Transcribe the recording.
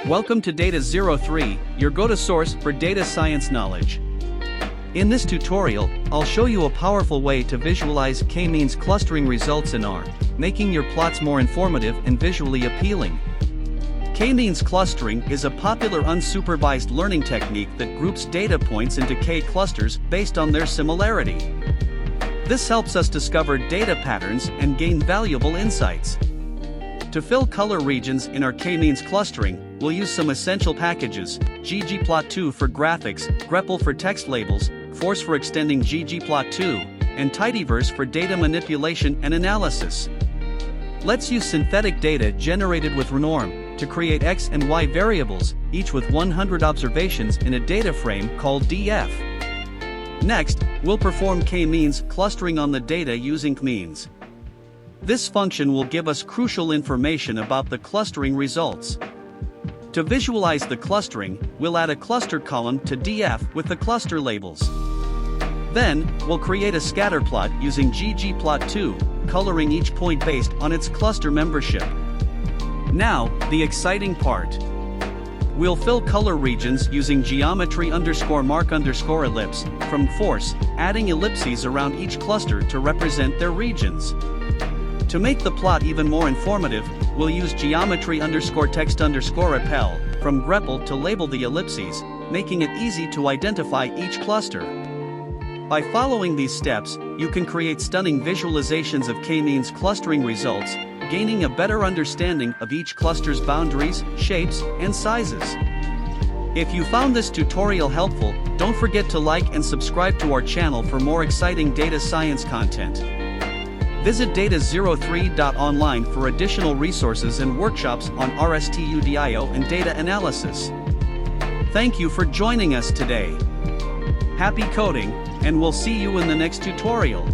Welcome to Data 03, your go-to source for data science knowledge. In this tutorial, I'll show you a powerful way to visualize k-means clustering results in R, making your plots more informative and visually appealing. K-means clustering is a popular unsupervised learning technique that groups data points into k-clusters based on their similarity. This helps us discover data patterns and gain valuable insights. To fill color regions in our k-means clustering, we'll use some essential packages: ggplot2 for graphics, grepl for text labels, force for extending ggplot2, and tidyverse for data manipulation and analysis. Let's use synthetic data generated with renorm to create x and y variables, each with 100 observations in a data frame called df. Next, we'll perform k-means clustering on the data using kmeans. This function will give us crucial information about the clustering results. To visualize the clustering, we'll add a cluster column to df with the cluster labels. Then, we'll create a scatter plot using ggplot2, coloring each point based on its cluster membership. Now, the exciting part. We'll fill color regions using geometry_mark_ellipse from force, adding ellipses around each cluster to represent their regions. To make the plot even more informative, we'll use geometry_text_appel from grepl to label the ellipses, making it easy to identify each cluster. By following these steps, you can create stunning visualizations of k-means clustering results, gaining a better understanding of each cluster's boundaries, shapes, and sizes. If you found this tutorial helpful, don't forget to like and subscribe to our channel for more exciting data science content. Visit data03.online for additional resources and workshops on RStudio and data analysis. Thank you for joining us today. Happy coding, and we'll see you in the next tutorial.